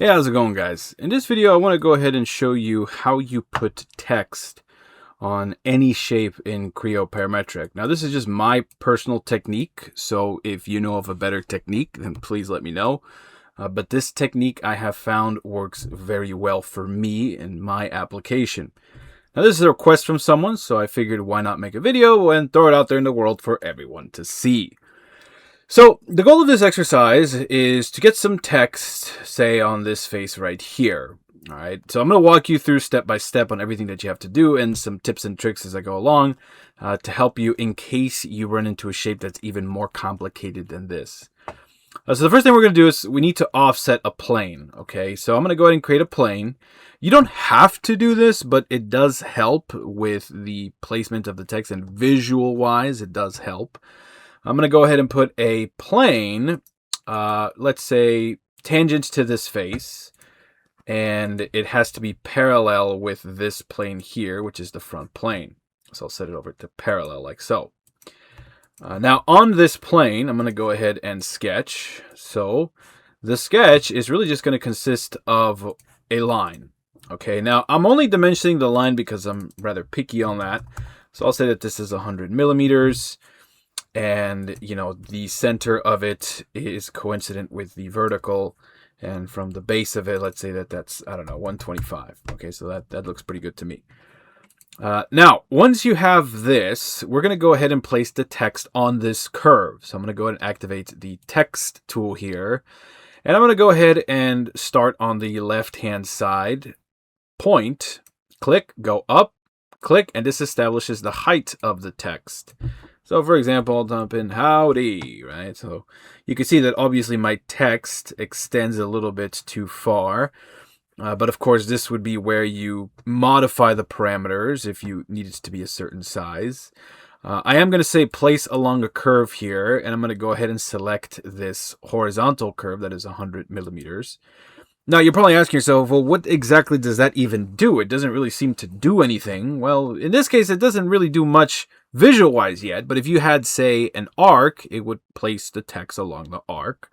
Hey, how's it going, guys? In this video, I want to go ahead and show you how you put text on any shape in Creo Parametric. Now, this is just my personal technique, so if you know of a better technique, then please let me know. But this technique I have found works very well for me in my application. Now, this is a request from someone, so I figured why not make a video and throw it out there in the world for everyone to see. So the goal of this exercise is to get some text, say on this face right here. All right, so I'm going to walk you through step by step on everything that you have to do and some tips and tricks as I go along to help you in case you run into a shape that's even more complicated than this. So the first thing we're going to do is we need to offset a plane. Okay, so I'm going to go ahead and create a plane. You don't have to do this, but it does help with the placement of the text, and visual wise it does help. I'm going to go ahead and put a plane, let's say tangent to this face, and it has to be parallel with this plane here, which is the front plane. So I'll set it over to parallel like so. Now on this plane, I'm going to go ahead and sketch. So the sketch is really just going to consist of a line. Okay, now I'm only dimensioning the line because I'm rather picky on that. So I'll say that this is 100 millimeters. And, you know, the center of it is coincident with the vertical. And from the base of it, let's say that that's, I don't know, 125. Okay, so that looks pretty good to me. Now, once you have this, we're going to go ahead and place the text on this curve. So I'm going to go ahead and activate the text tool here. And I'm going to go ahead and start on the left-hand side. Point, click, go up, click, and this establishes the height of the text. So, for example, I'll dump in howdy, right? So you can see that obviously my text extends a little bit too far. But of course, this would be where you modify the parameters if you need it to be a certain size. I am going to say place along a curve here, and I'm going to go ahead and select this horizontal curve that is 100 millimeters. Now, you're probably asking yourself, well, what exactly does that even do? It doesn't really seem to do anything. Well, in this case, it doesn't really do much visual-wise yet, but if you had, say, an arc, it would place the text along the arc.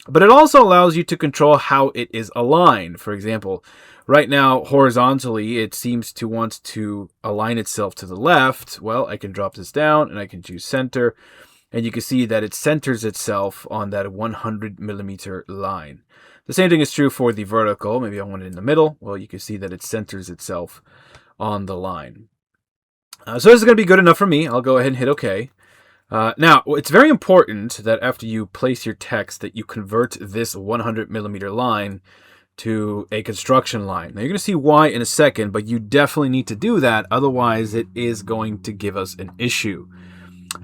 But it also allows you to control how it is aligned. For example, right now, horizontally, it seems to want to align itself to the left. Well, I can drop this down, and I can choose center, and you can see that it centers itself on that 100 millimeter line. The same thing is true for the vertical. Maybe I want it in the middle. Well, you can see that it centers itself on the line. So this is going to be good enough for me. I'll go ahead and hit OK. Now, it's very important that after you place your text that you convert this 100 millimeter line to a construction line. Now, you're going to see why in a second, but you definitely need to do that. Otherwise, it is going to give us an issue.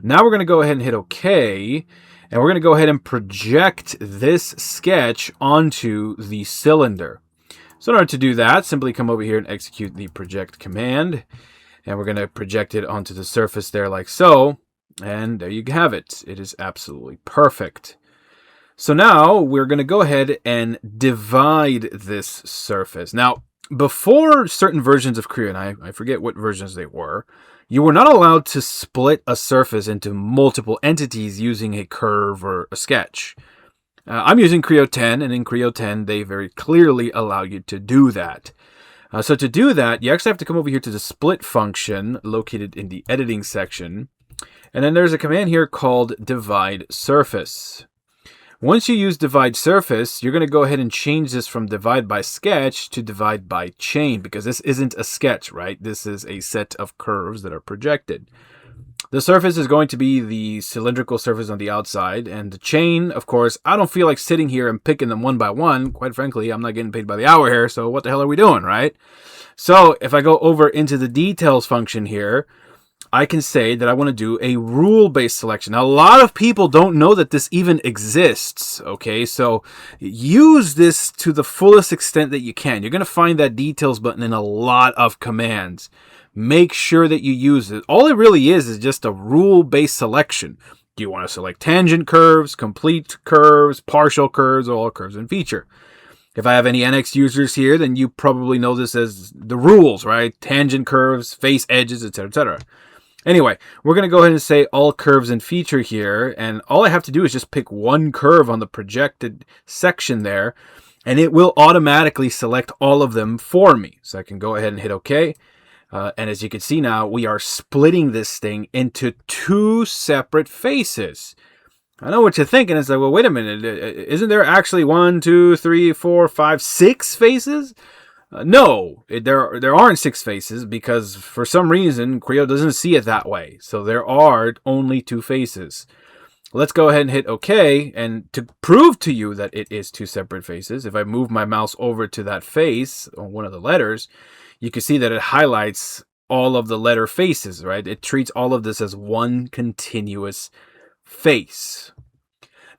Now we're going to go ahead and hit OK. And we're going to go ahead and project this sketch onto the cylinder. So in order to do that, simply come over here and execute the project command. And we're going to project it onto the surface there like so. And there you have it. It is absolutely perfect. So now we're going to go ahead and divide this surface. Now, before certain versions of Creo, and I forget what versions they were, you were not allowed to split a surface into multiple entities using a curve or a sketch. I'm using Creo 10, and in Creo 10, they very clearly allow you to do that. So to do that, you actually have to come over here to the split function located in the editing section. And then there's a command here called divide surface. Once you use divide surface, you're going to go ahead and change this from divide by sketch to divide by chain, because this isn't a sketch, right? This is a set of curves that are projected. The surface is going to be the cylindrical surface on the outside, and the chain, of course, I don't feel like sitting here and picking them one by one. Quite frankly, I'm not getting paid by the hour here, so what the hell are we doing, right? So if I go over into the details function here, I can say that I want to do a rule-based selection. Now, a lot of people don't know that this even exists, okay? So use this to the fullest extent that you can. You're going to find that details button in a lot of commands. Make sure that you use it. All it really is just a rule-based selection. Do you want to select tangent curves, complete curves, partial curves, or all curves and feature? If I have any NX users here, then you probably know this as the rules, right? Tangent curves, face edges, etc., etc. Anyway, we're going to go ahead and say all curves and feature here, and all I have to do is just pick one curve on the projected section there, and it will automatically select all of them for me. So I can go ahead and hit OK. And as you can see now, we are splitting this thing into 2 separate faces. I know what you're thinking. It's like, well, wait a minute. Isn't there actually 1, 2, 3, 4, 5, 6 faces? No, there aren't 6 faces because for some reason Creo doesn't see it that way. So there are only 2 faces. Let's go ahead and hit OK. And to prove to you that it is 2 separate faces, if I move my mouse over to that face or one of the letters, you can see that it highlights all of the letter faces, right? It treats all of this as one continuous face.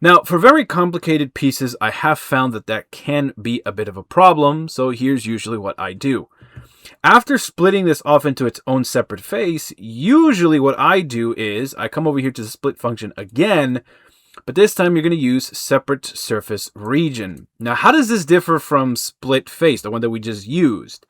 Now, for very complicated pieces, I have found that can be a bit of a problem, so here's usually what I do. After splitting this off into its own separate face, usually what I do is I come over here to the split function again, but this time you're going to use separate surface region. Now, how does this differ from split face, the one that we just used?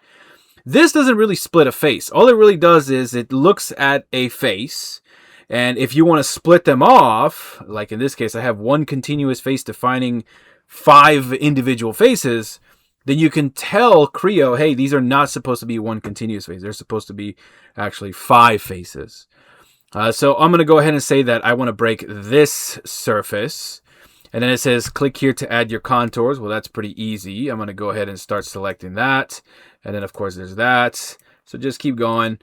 This doesn't really split a face. All it really does is it looks at a face, and if you want to split them off, like in this case, I have one continuous face defining 5 individual faces, then you can tell Creo, hey, these are not supposed to be one continuous face. They're supposed to be actually 5 faces. So I'm going to go ahead and say that I want to break this surface. And then it says, click here to add your contours. Well, that's pretty easy. I'm going to go ahead and start selecting that. And then, of course, there's that. So just keep going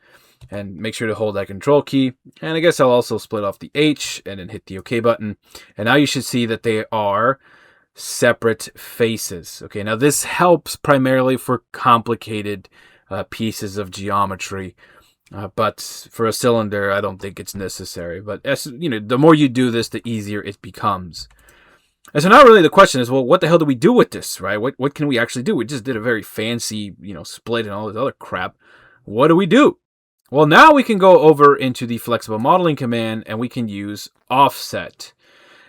and make sure to hold that control key. And I guess I'll also split off the H and then hit the OK button. And now you should see that they are separate faces. Okay, now this helps primarily for complicated pieces of geometry. But for a cylinder, I don't think it's necessary. But as you know, the more you do this, the easier it becomes. And so now really the question is, well, what the hell do we do with this, right? What can we actually do? We just did a very fancy, split and all this other crap. What do we do? Well, now we can go over into the flexible modeling command and we can use offset.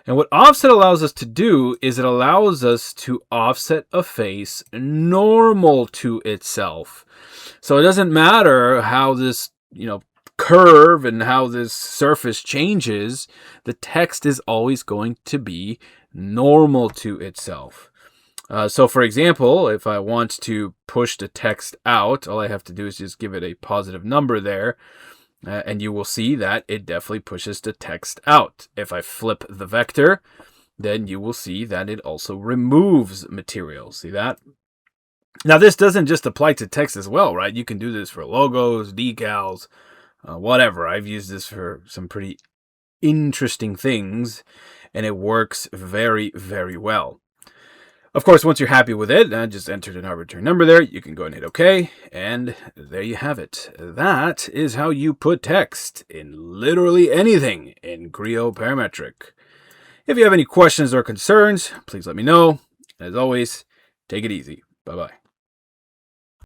And what offset allows us to do is it allows us to offset a face normal to itself. So it doesn't matter how this, curve and how this surface changes, the text is always going to be normal to itself. So for example, if I want to push the text out, all I have to do is just give it a positive number there. And you will see that it definitely pushes the text out. If I flip the vector, then you will see that it also removes material. See that? Now, this doesn't just apply to text as well, right? You can do this for logos, decals, whatever. I've used this for some pretty interesting things, and it works very, very well. Of course, once you're happy with it, just enter an arbitrary number there. You can go and hit OK, and there you have it. That is how you put text in literally anything in Creo Parametric. If you have any questions or concerns, please let me know. As always, take it easy. Bye-bye.